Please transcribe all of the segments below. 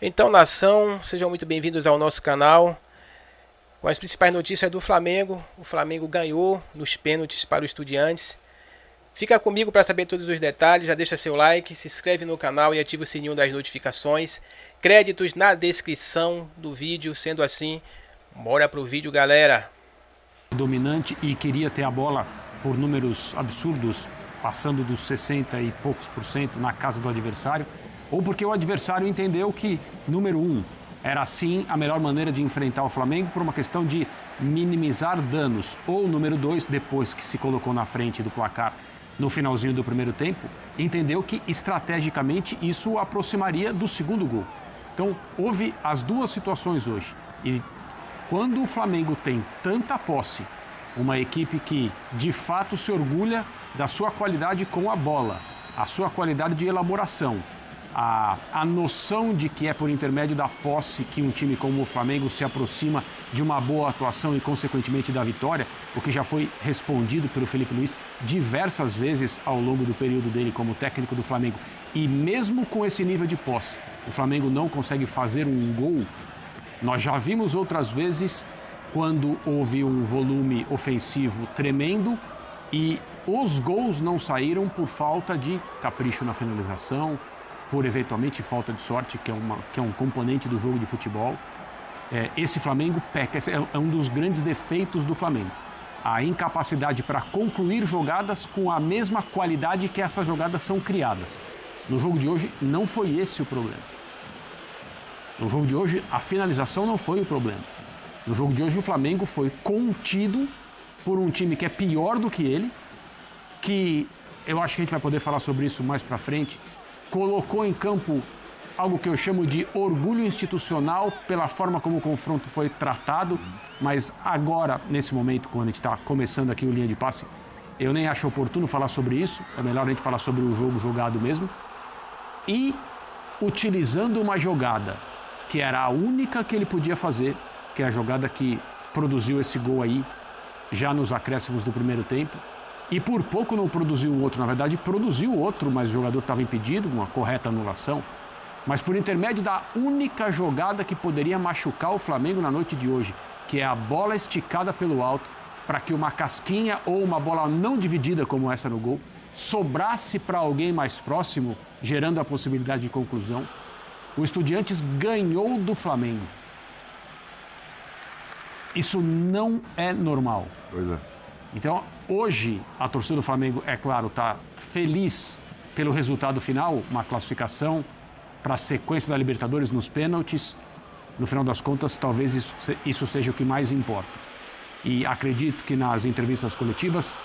Então, nação, sejam muito bem-vindos ao nosso canal. Com as principais notícias do Flamengo. O Flamengo ganhou nos pênaltis para o Estudiantes. Fica comigo para saber todos os detalhes. Já deixa seu like, se inscreve no canal e ativa o sininho das notificações. Créditos na descrição do vídeo. Sendo assim, bora pro vídeo, galera. Dominante e queria ter a bola por números absurdos, passando dos 60 e poucos % na casa do adversário, ou porque o adversário entendeu que, número 1, era sim a melhor maneira de enfrentar o Flamengo por uma questão de minimizar danos, ou número 2, depois que se colocou na frente do placar no finalzinho do primeiro tempo, entendeu que estrategicamente isso o aproximaria do segundo gol. Então houve as duas situações hoje, e quando o Flamengo tem tanta posse, uma equipe que de fato se orgulha da sua qualidade com a bola, a sua qualidade de elaboração, a noção de que é por intermédio da posse que um time como o Flamengo se aproxima de uma boa atuação e consequentemente da vitória, o que já foi respondido pelo Felipe Luiz diversas vezes ao longo do período dele como técnico do Flamengo. E mesmo com esse nível de posse, o Flamengo não consegue fazer um gol. Nós já vimos outras vezes quando houve um volume ofensivo tremendo e os gols não saíram por falta de capricho na finalização, por eventualmente falta de sorte, que é um componente do jogo de futebol. Esse Flamengo peca, esse é um dos grandes defeitos do Flamengo. A incapacidade para concluir jogadas com a mesma qualidade que essas jogadas são criadas. No jogo de hoje não foi esse o problema. No jogo de hoje, a finalização não foi o problema. No jogo de hoje, o Flamengo foi contido por um time que é pior do que ele, que eu acho que a gente vai poder falar sobre isso mais pra frente, colocou em campo algo que eu chamo de orgulho institucional pela forma como o confronto foi tratado, mas agora, nesse momento, quando a gente está começando aqui o linha de passe, eu nem acho oportuno falar sobre isso, é melhor a gente falar sobre o jogo jogado mesmo, e utilizando uma jogada que era a única que ele podia fazer, que é a jogada que produziu esse gol aí, já nos acréscimos do primeiro tempo, e por pouco não produziu o outro, na verdade produziu o outro, mas o jogador estava impedido, uma correta anulação, mas por intermédio da única jogada que poderia machucar o Flamengo na noite de hoje, que é a bola esticada pelo alto, para que uma casquinha ou uma bola não dividida como essa no gol, sobrasse para alguém mais próximo, gerando a possibilidade de conclusão. O Estudiantes ganhou do Flamengo. Isso não é normal. Pois é. Então, hoje, a torcida do Flamengo, é claro, está feliz pelo resultado final, uma classificação para a sequência da Libertadores nos pênaltis. No final das contas, talvez isso seja o que mais importa. E acredito que nas entrevistas coletivas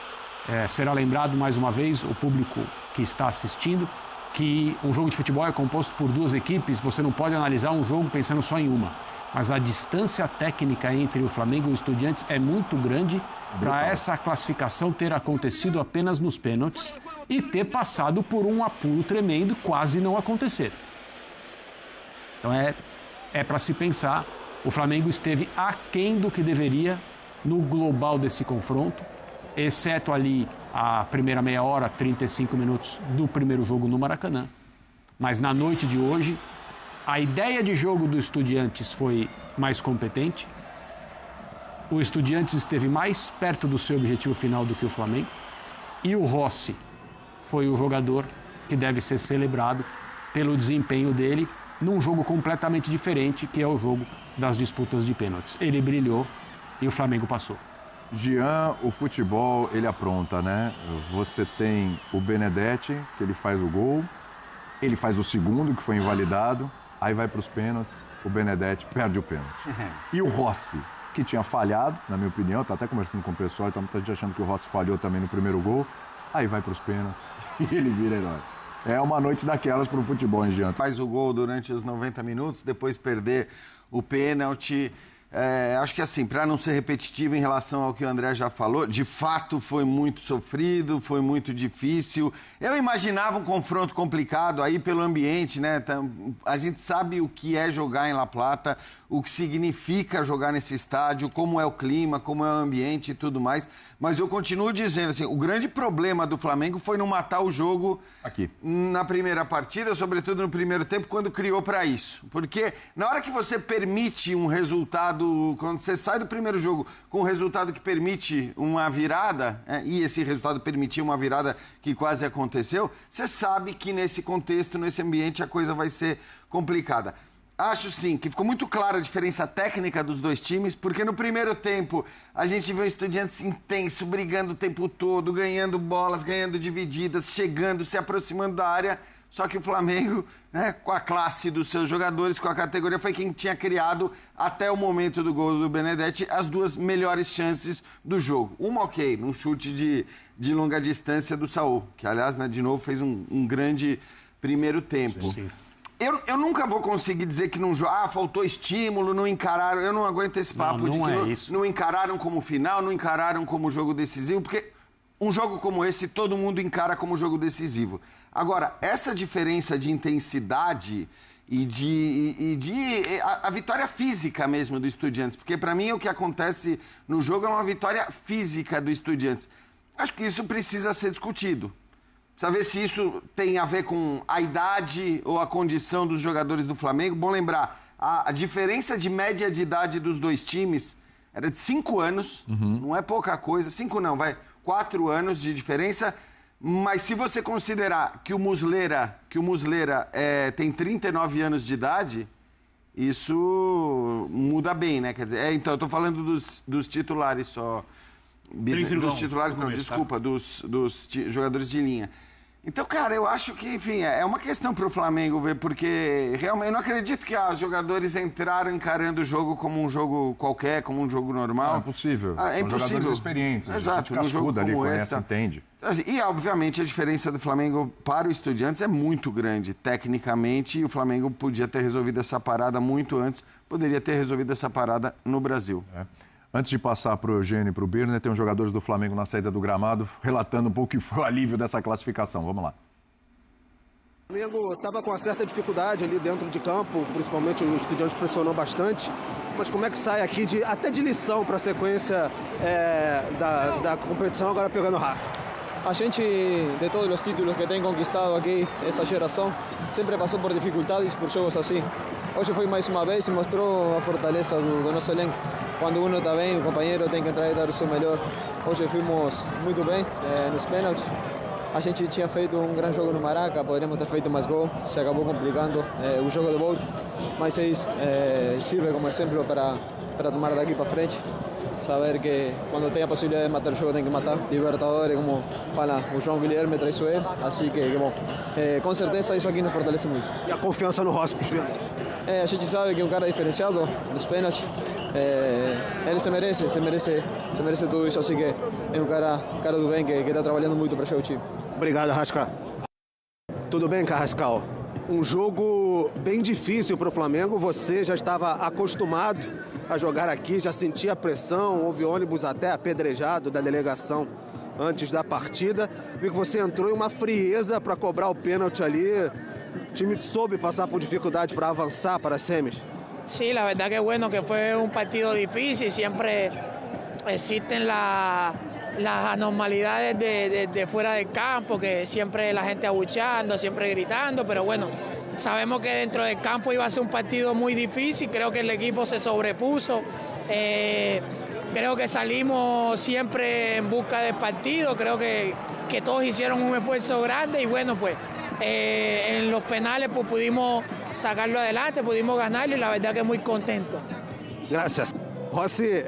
será lembrado mais uma vez o público que está assistindo que um jogo de futebol é composto por duas equipes, você não pode analisar um jogo pensando só em uma. Mas a distância técnica entre o Flamengo e o Estudiantes é muito grande para essa classificação ter acontecido apenas nos pênaltis e ter passado por um apuro tremendo, quase não acontecer. Então é para se pensar, o Flamengo esteve aquém do que deveria no global desse confronto, exceto ali a primeira meia hora, 35 minutos do primeiro jogo no Maracanã. Mas na noite de hoje, a ideia de jogo do Estudiantes foi mais competente. O Estudiantes esteve mais perto do seu objetivo final do que o Flamengo. E o Rossi foi o jogador que deve ser celebrado pelo desempenho dele num jogo completamente diferente, que é o jogo das disputas de pênaltis. Ele brilhou e o Flamengo passou. Jean, o futebol, ele apronta, né? Você tem o Benedetti, que ele faz o gol, ele faz o segundo, que foi invalidado, aí vai para os pênaltis, o Benedetti perde o pênalti. E o Rossi, que tinha falhado, na minha opinião, tá até conversando com o pessoal, tá muita gente achando que o Rossi falhou também no primeiro gol, aí vai para os pênaltis e ele vira herói. É uma noite daquelas para o futebol, hein, Jean? Faz o gol durante os 90 minutos, depois perder o pênalti. Acho que assim, para não ser repetitivo em relação ao que o André já falou, de fato foi muito sofrido, foi muito difícil. Eu imaginava um confronto complicado aí pelo ambiente, né? A gente sabe o que é jogar em La Plata, o que significa jogar nesse estádio, como é o clima, como é o ambiente e tudo mais. Mas eu continuo dizendo assim, o grande problema do Flamengo foi não matar o jogo aqui na primeira partida, sobretudo no primeiro tempo, quando criou para isso. Porque na hora que você permite um resultado, quando você sai do primeiro jogo com um resultado que permite uma virada, e esse resultado permitiu uma virada que quase aconteceu, você sabe que nesse contexto, nesse ambiente, a coisa vai ser complicada. Acho sim que ficou muito clara a diferença técnica dos dois times, porque no primeiro tempo a gente viu o Estudiantes intenso, brigando o tempo todo, ganhando bolas, ganhando divididas, chegando, se aproximando da área. Só que o Flamengo, né, com a classe dos seus jogadores, com a categoria, foi quem tinha criado, até o momento do gol do Benedetti, as duas melhores chances do jogo. Uma, ok, num chute de longa distância do Saul, que aliás, né, de novo, fez um grande primeiro tempo. Sim. Eu nunca vou conseguir dizer que não faltou estímulo, não encararam. Eu não aguento esse papo não encararam como final, não encararam como jogo decisivo, porque um jogo como esse todo mundo encara como jogo decisivo. Agora, essa diferença de intensidade e a vitória física mesmo do Estudiantes, porque para mim o que acontece no jogo é uma vitória física do Estudiantes. Acho que isso precisa ser discutido. Precisa ver se isso tem a ver com a idade ou a condição dos jogadores do Flamengo. Bom lembrar, a diferença de média de idade dos dois times era de 5 anos, não é pouca coisa, 5 não, 4 anos de diferença, mas se você considerar que o Muslera tem 39 anos de idade, isso muda bem, né? Quer dizer, então, eu tô falando dos titulares só. Dos titulares, não, desculpa, dos jogadores de linha. Então, cara, eu acho que, enfim, é uma questão para o Flamengo ver, porque realmente eu não acredito que os jogadores entraram encarando o jogo como um jogo qualquer, como um jogo normal. Não, é impossível. É impossível. Jogadores experientes. Exato, num jogo ali, como conhece, esse. entende. Assim, e, obviamente, a diferença do Flamengo para o Estudiantes é muito grande. Tecnicamente, o Flamengo podia ter resolvido essa parada muito antes, poderia ter resolvido essa parada no Brasil. Antes de passar para o Eugênio e para o Birner, tem uns jogadores do Flamengo na saída do gramado, relatando um pouco o que foi o alívio dessa classificação. Vamos lá. O Flamengo estava com uma certa dificuldade ali dentro de campo, principalmente o Estudiantes pressionou bastante. Mas como é que sai aqui até de lição para a sequência da competição, agora pegando o Rafa? A gente, de todos os títulos que tem conquistado aqui, essa geração, sempre passou por dificuldades, por jogos assim. Hoje foi mais uma vez e mostrou a fortaleza do nosso elenco. Quando um está bem, o companheiro tem que entrar e dar o seu melhor. Hoje fomos muito bem nos pênaltis. A gente tinha feito um grande jogo no Maraca, poderíamos ter feito mais gol, se acabou complicando o jogo de volta. Mas isso serve como exemplo para tomar daqui para frente. Saber que quando tem a possibilidade de matar o jogo tem que matar. Libertadores, como fala o João Guilherme, traiçoeiro. Assim que bom, com certeza isso aqui nos fortalece muito. E a confiança no Rossi, a gente sabe que é um cara diferenciado nos pênaltis. Ele se merece tudo isso, assim que é um cara do bem que está trabalhando muito para o time. Obrigado, Arrascaeta. Tudo bem, Carrascal? Um jogo bem difícil para o Flamengo, você já estava acostumado a jogar aqui, já sentia a pressão, houve ônibus até apedrejado da delegação antes da partida. Vi que você entrou em uma frieza para cobrar o pênalti ali, o time soube passar por dificuldade para avançar para as semis. Sí, la verdad que bueno, que fue un partido difícil, siempre existen las anormalidades de fuera del campo, que siempre la gente abucheando, siempre gritando, pero bueno, sabemos que dentro del campo iba a ser un partido muy difícil, creo que el equipo se sobrepuso, creo que salimos siempre en busca del partido, creo que todos hicieron un esfuerzo grande y bueno, pues en los penales pues pudimos sacarlo adelante, pudimos ganarlo y la verdad que muy contento. Gracias. Rossi,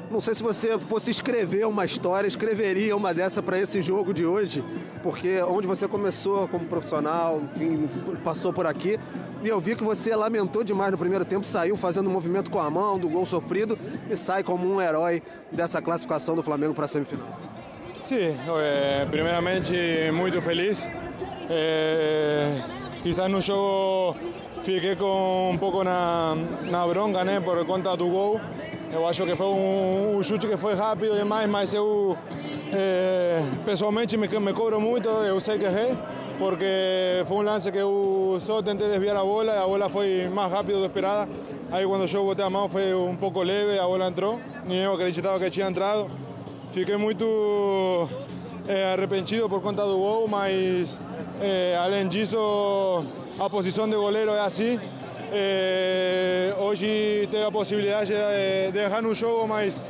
não sei se você fosse escrever uma história, escreveria uma dessa para esse jogo de hoje, porque onde você começou como profissional, enfim, passou por aqui, e eu vi que você lamentou demais no primeiro tempo, saiu fazendo um movimento com a mão, do gol sofrido, e sai como um herói dessa classificação do Flamengo para a semifinal. Sim, primeiramente muito feliz. quizás no jogo fiquei com um pouco na bronca, né, por conta do gol. Eu acho que foi um chute que foi rápido demais, mas eu pessoalmente me cobro muito, eu sei que errei, porque foi um lance que eu só tentei desviar a bola foi mais rápido do esperada. Aí quando eu botei a mão foi um pouco leve, a bola entrou, nem eu acreditava que tinha entrado. Fiquei muito arrependido por conta do gol, mas além disso a posição de goleiro é assim. Hoje teve a possibilidade de errar no jogo, mas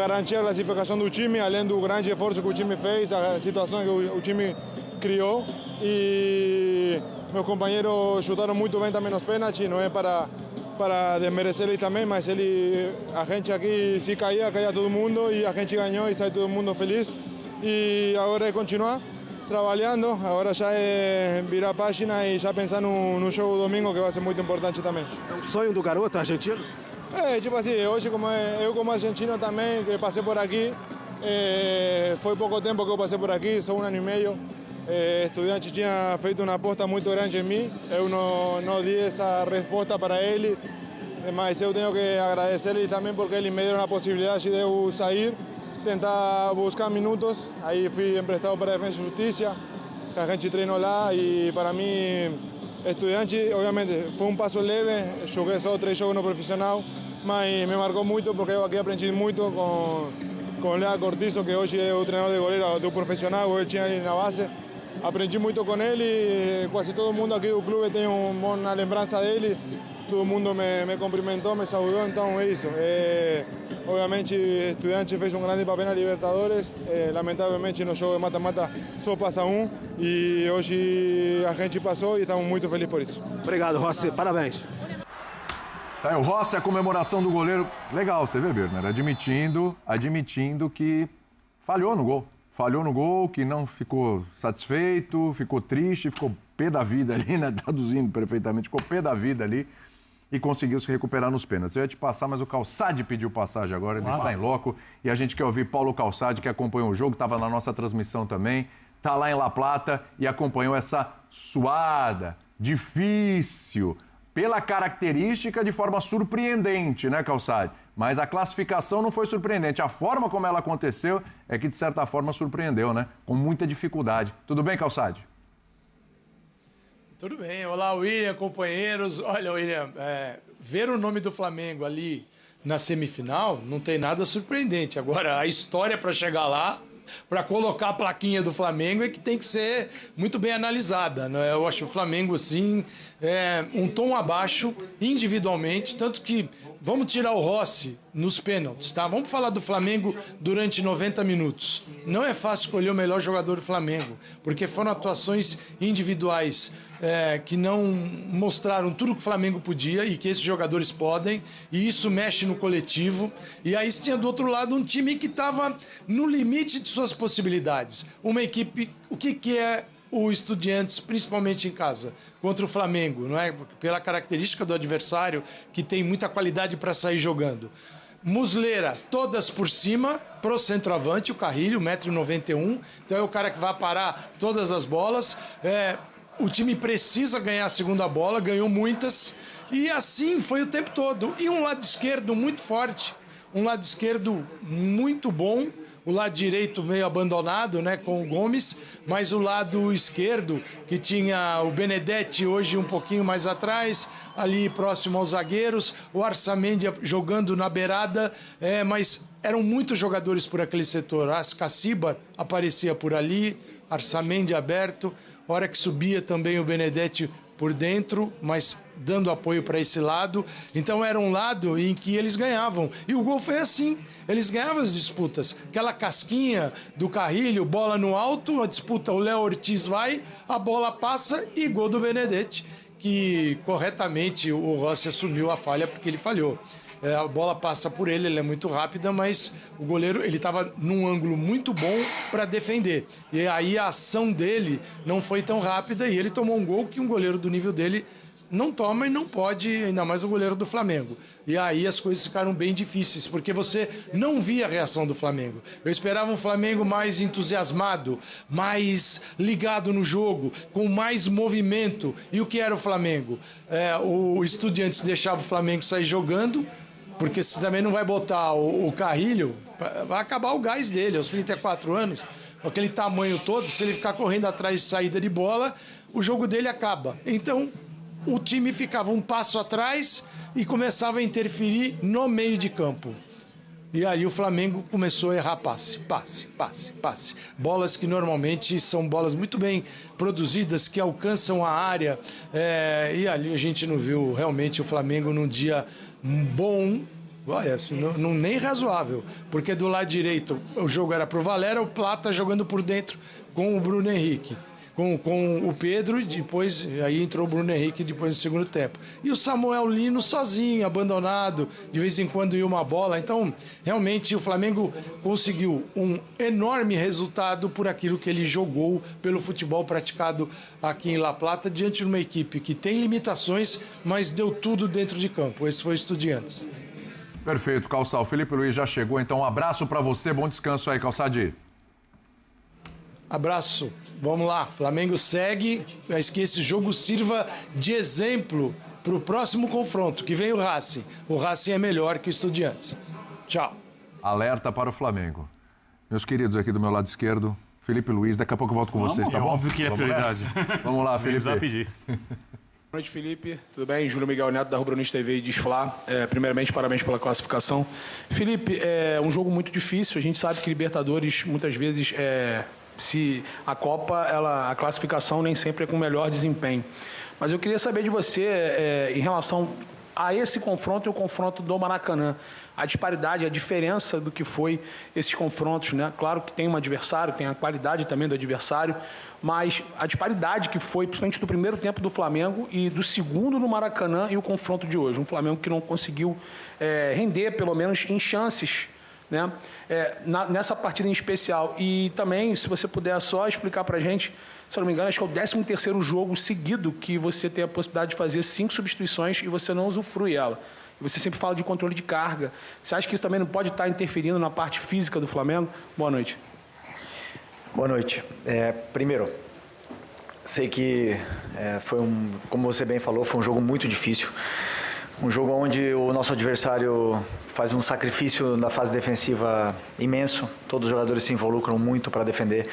garantir a classificação do time, além do grande esforço que o time fez, a situação que o time criou. E meus companheiros chutaram muito bem também nos pênaltis, não é para desmerecer ele também, mas a gente aqui se caía todo mundo e a gente ganhou e sai todo mundo feliz. E agora é continuar trabalhando, agora já é virar a página e já pensar no jogo domingo, que vai ser muito importante também. É um sonho do garoto argentino? Tipo assim, hoje eu como argentino também, que passei por aqui, foi pouco tempo que eu passei por aqui, só 1 ano e meio. Estudiante tinha feito uma aposta muito grande em mim, eu não di essa resposta para ele, mas eu tenho que agradecer ele também porque ele me deu a possibilidade de eu sair, tentar buscar minutos. Aí fui emprestado para a Defensa e Justiça, que a gente treinou lá, e para mim, Estudiante, obviamente, foi um passo leve, joguei só 3 jogos no profissional, mas me marcou muito porque eu aqui aprendi muito com Lea Cortizo, que hoje é o treinador de goleiro do profissional, eu tinha ele na base. Aprendi muito com ele e quase todo mundo aqui do clube tem uma lembrança dele. Todo mundo me cumprimentou, me saudou, então é isso. Obviamente, Estudiante fez um grande papel na Libertadores. Lamentavelmente, no jogo de mata-mata só passa um. E hoje a gente passou e estamos muito felizes por isso. Obrigado, Rossi. Parabéns. Tá, o Rossi, a comemoração do goleiro. Legal, você vê, Birner, admitindo que falhou no gol. Falhou no gol, que não ficou satisfeito, ficou triste, ficou pé da vida ali, né? Traduzindo perfeitamente, ficou pé da vida ali e conseguiu se recuperar nos pênaltis. Eu ia te passar, mas o Calçade pediu passagem agora, ele está em loco. E a gente quer ouvir Paulo Calçade, que acompanhou o jogo, estava na nossa transmissão também, está lá em La Plata e acompanhou essa suada, difícil, pela característica de forma surpreendente, né, Calçade? Mas a classificação não foi surpreendente. A forma como ela aconteceu é que, de certa forma, surpreendeu, né? Com muita dificuldade. Tudo bem, Calçade? Tudo bem. Olá, William, companheiros. Olha, William, ver o nome do Flamengo ali na semifinal não tem nada surpreendente. Agora, a história para chegar lá, para colocar a plaquinha do Flamengo, é que tem que ser muito bem analisada, né? Eu acho o Flamengo, assim, um tom abaixo individualmente, tanto que vamos tirar o Rossi nos pênaltis, tá? Vamos falar do Flamengo durante 90 minutos. Não é fácil escolher o melhor jogador do Flamengo, porque foram atuações individuais que não mostraram tudo que o Flamengo podia e que esses jogadores podem, e isso mexe no coletivo. E aí tinha do outro lado um time que estava no limite de suas possibilidades. Uma equipe, o que é o Estudiantes, principalmente em casa, contra o Flamengo, não é? Pela característica do adversário, que tem muita qualidade para sair jogando. Muslera, todas por cima, pro centroavante, o Carrilho, 1,91 m, então é o cara que vai parar todas as bolas. O time precisa ganhar a segunda bola, ganhou muitas, e assim foi o tempo todo. E um lado esquerdo muito forte, um lado esquerdo muito bom, o lado direito meio abandonado, né, com o Gomes, mas o lado esquerdo, que tinha o Benedetti hoje um pouquinho mais atrás, ali próximo aos zagueiros, o Arsamendi jogando na beirada, mas eram muitos jogadores por aquele setor. Ascacibar aparecia por ali, Arsamendi aberto, hora que subia também o Benedetti por dentro, mas dando apoio para esse lado. Então era um lado em que eles ganhavam. E o gol foi assim. Eles ganhavam as disputas. Aquela casquinha do Carrilho, bola no alto, a disputa, o Léo Ortiz vai, a bola passa e gol do Benedetti, que corretamente o Rossi assumiu a falha porque ele falhou. A bola passa por ele, ele é muito rápida, mas o goleiro ele estava num ângulo muito bom para defender. E aí a ação dele não foi tão rápida e ele tomou um gol que um goleiro do nível dele não toma e não pode, ainda mais o goleiro do Flamengo. E aí as coisas ficaram bem difíceis, porque você não via a reação do Flamengo. Eu esperava um Flamengo mais entusiasmado, mais ligado no jogo, com mais movimento. E o que era o Flamengo? O Estudiantes deixava o Flamengo sair jogando, porque você também não vai botar o Carrilho, vai acabar o gás dele, aos 34 anos, com aquele tamanho todo, se ele ficar correndo atrás de saída de bola, o jogo dele acaba. Então, o time ficava um passo atrás e começava a interferir no meio de campo. E aí o Flamengo começou a errar passe. Bolas que normalmente são bolas muito bem produzidas, que alcançam a área. E ali a gente não viu realmente o Flamengo num dia bom, olha, nem razoável. Porque do lado direito o jogo era pro Valera, o Plata jogando por dentro com o Bruno Henrique. Com o Pedro, e depois aí entrou o Bruno Henrique depois no segundo tempo. E o Samuel Lino sozinho, abandonado, de vez em quando ia uma bola. Então, realmente, o Flamengo conseguiu um enorme resultado por aquilo que ele jogou pelo futebol praticado aqui em La Plata, diante de uma equipe que tem limitações, mas deu tudo dentro de campo. Esse foi o Estudiantes. Perfeito, Calçado. O Felipe Luiz já chegou, então um abraço para você, bom descanso aí, Calçade. Abraço. Vamos lá, Flamengo segue, mas que esse jogo sirva de exemplo para o próximo confronto, que vem o Racing. O Racing é melhor que o Estudiantes. Tchau. Alerta para o Flamengo. Meus queridos aqui do meu lado esquerdo, Felipe Luiz, daqui a pouco eu volto com vocês, tá bom? Óbvio que é prioridade. Vamos lá, Felipe. Pedir. Boa noite, Felipe. Tudo bem? Júlio Miguel Neto, da Rubro News TV e Desflá. Primeiramente, parabéns pela classificação. Felipe, é um jogo muito difícil. A gente sabe que Libertadores, muitas vezes, se a Copa, a classificação nem sempre é com o melhor desempenho. Mas eu queria saber de você, em relação a esse confronto e o confronto do Maracanã, a disparidade, a diferença do que foi esses confrontos, né? Claro que tem um adversário, tem a qualidade também do adversário, mas a disparidade que foi, principalmente do primeiro tempo do Flamengo e do segundo no Maracanã e o confronto de hoje. Um Flamengo que não conseguiu render, pelo menos em chances, né? Nessa partida em especial. E também, se você puder só explicar para a gente, se eu não me engano, acho que é o 13º jogo seguido que você tem a possibilidade de fazer 5 substituições e você não usufrui ela. E você sempre fala de controle de carga. Você acha que isso também não pode estar interferindo na parte física do Flamengo? Boa noite. Boa noite. Primeiro, sei que como você bem falou, foi um jogo muito difícil. Um jogo onde o nosso adversário faz um sacrifício na fase defensiva imenso. Todos os jogadores se involucram muito para defender.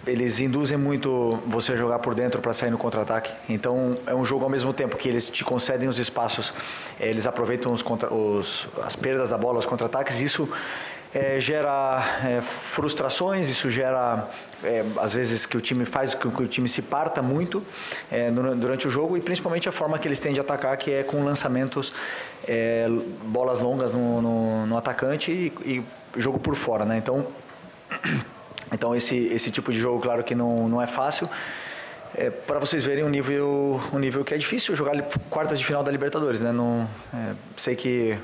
Eles induzem muito você a jogar por dentro para sair no contra-ataque. Então, é um jogo ao mesmo tempo que eles te concedem os espaços, eles aproveitam as perdas da bola, os contra-ataques. Isso gera frustrações, isso gera, às vezes, que o time faz com que o time se parta muito durante o jogo, e principalmente a forma que eles têm de atacar, que é com lançamentos, bolas longas no atacante e jogo por fora, né? Então esse tipo de jogo, claro que não é fácil. Para vocês verem um nível que é difícil jogar quartas de final da Libertadores, né? Sei que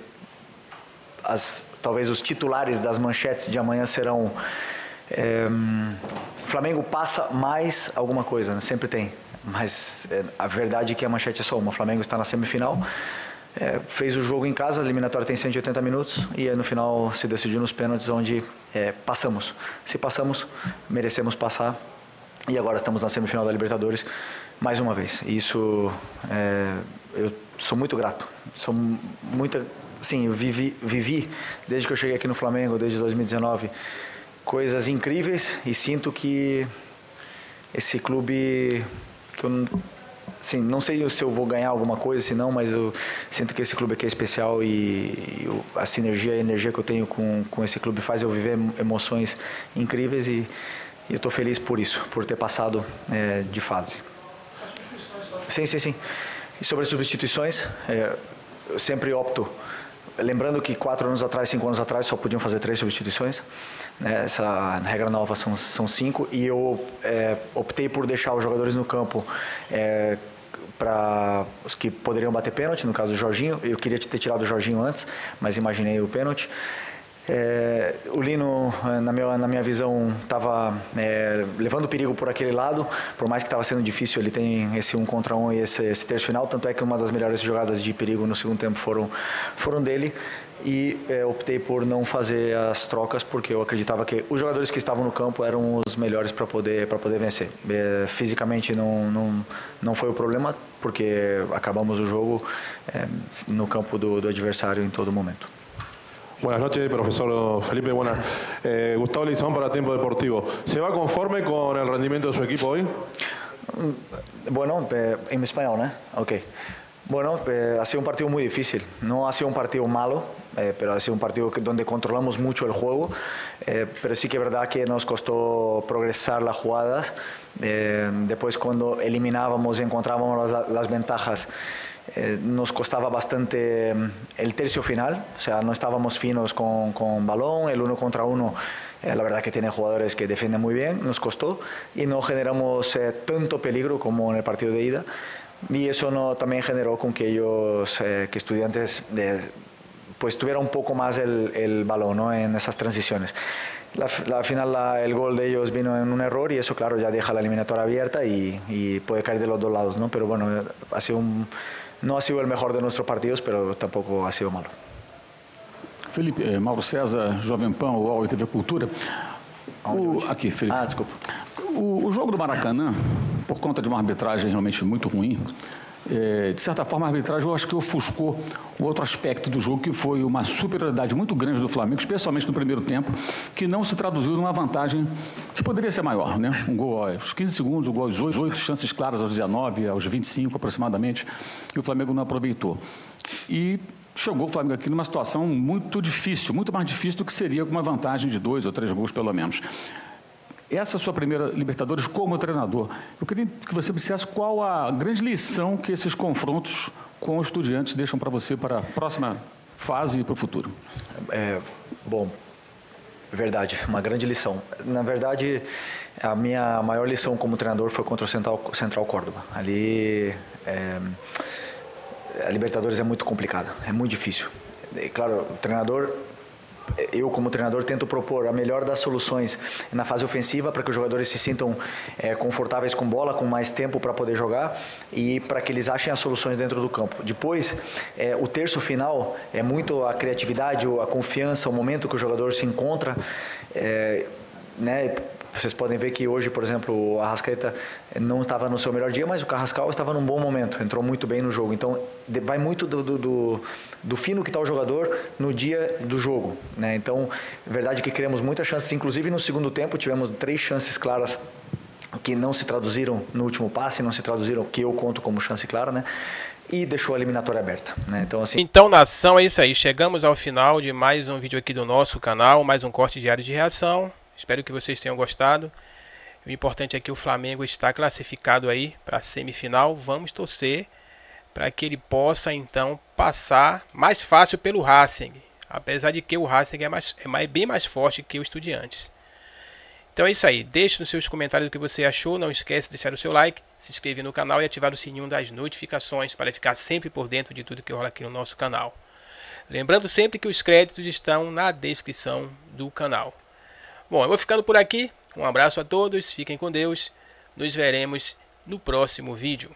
talvez os titulares das manchetes de amanhã serão Flamengo passa mais alguma coisa, né? Sempre tem, mas a verdade é que a manchete é só uma. O Flamengo está na semifinal, fez o jogo em casa, a eliminatória tem 180 minutos e no final se decidiu nos pênaltis, onde passamos. Se passamos, merecemos passar, e agora estamos na semifinal da Libertadores mais uma vez. Isso eu sou muito grato, eu vivi desde que eu cheguei aqui no Flamengo, desde 2019, coisas incríveis, e sinto que esse clube, que eu não sei se eu vou ganhar alguma coisa, se não, mas eu sinto que esse clube aqui é especial, e a sinergia, a energia que eu tenho com esse clube faz eu viver emoções incríveis, e eu estou feliz por isso, por ter passado de fase. Sim. E sobre as substituições, eu sempre opto, lembrando que 4 anos atrás, 5 anos atrás, só podiam fazer 3 substituições. Essa regra nova são 5, e eu optei por deixar os jogadores no campo para os que poderiam bater pênalti, no caso do Jorginho. Eu queria ter tirado o Jorginho antes, mas imaginei o pênalti. O Lino, na minha visão, estava levando perigo por aquele lado, por mais que estava sendo difícil, ele tem esse 1 contra 1 e esse terço final, tanto é que uma das melhores jogadas de perigo no segundo tempo foram dele, e optei por não fazer as trocas, porque eu acreditava que os jogadores que estavam no campo eram os melhores para poder vencer. Fisicamente não foi o problema, porque acabamos o jogo no campo do adversário em todo momento. Buenas noches, profesor Felipe. Gustavo Leizamón para Tiempo Deportivo. ¿Se va conforme con el rendimiento de su equipo hoy? Bueno, en español, ¿no? Ok. Bueno, ha sido un partido muy difícil. No ha sido un partido malo, pero ha sido un partido donde controlamos mucho el juego. Pero sí que es verdad que nos costó progresar las jugadas. Después, cuando eliminábamos y encontrábamos las ventajas, nos costaba bastante el tercio final, o sea, no estábamos finos con balón, el 1 contra 1, la verdad que tiene jugadores que defienden muy bien, nos costó y no generamos tanto peligro como en el partido de ida, y eso también generó con que ellos, que Estudiantes, pues tuviera un poco más el balón, ¿no?, en esas transiciones. Al final el gol de ellos vino en un error y eso, claro, ya deja la eliminatoria abierta y puede caer de los dos lados, ¿no? Pero bueno, no ha sido el mejor de nuestros partidos, pero tampoco ha sido malo. Felipe, Mauro César, Jovem Pan, UOL e TV Cultura. Aqui, Felipe. Desculpa. O jogo do Maracanã, por conta de uma arbitragem realmente muito ruim, de certa forma a arbitragem eu acho que ofuscou o outro aspecto do jogo, que foi uma superioridade muito grande do Flamengo, especialmente no primeiro tempo, que não se traduziu numa vantagem que poderia ser maior, né? Um gol aos 15 segundos, um gol aos 8 chances claras aos 19, aos 25 aproximadamente, e o Flamengo não aproveitou. E chegou o Flamengo aqui numa situação muito difícil, muito mais difícil do que seria com uma vantagem de 2 ou 3 gols pelo menos. Essa é a sua primeira Libertadores como treinador. Eu queria que você dissesse qual a grande lição que esses confrontos com os Estudiantes deixam para você para a próxima fase e para o futuro. Bom, verdade, uma grande lição. Na verdade, a minha maior lição como treinador foi contra o Central Córdoba. Ali, a Libertadores é muito complicada, é muito difícil. Claro, o treinador... Eu, como treinador, tento propor a melhor das soluções na fase ofensiva para que os jogadores se sintam confortáveis com bola, com mais tempo para poder jogar e para que eles achem as soluções dentro do campo. Depois, o terço final é muito a criatividade, a confiança, o momento que o jogador se encontra, né? Vocês podem ver que hoje, por exemplo, o Arrascaeta não estava no seu melhor dia, mas o Carrascal estava num bom momento, entrou muito bem no jogo. Então, vai muito do fino que está o jogador no dia do jogo, né? Então, é verdade que criamos muitas chances, inclusive no segundo tempo tivemos 3 chances claras que não se traduziram no último passe, não se traduziram, que eu conto como chance clara, né? E deixou a eliminatória aberta, né? Então, assim... Então, nação, é isso aí. Chegamos ao final de mais um vídeo aqui do nosso canal, mais um corte diário de reação. Espero que vocês tenham gostado. O importante é que o Flamengo está classificado aí para a semifinal. Vamos torcer para que ele possa então passar mais fácil pelo Racing. Apesar de que o Racing é bem mais forte que o Estudiantes. Então é isso aí. Deixe nos seus comentários o que você achou. Não esquece de deixar o seu like, se inscrever no canal e ativar o sininho das notificações para ficar sempre por dentro de tudo que rola aqui no nosso canal. Lembrando sempre que os créditos estão na descrição do canal. Bom, eu vou ficando por aqui. Um abraço a todos, fiquem com Deus. Nos veremos no próximo vídeo.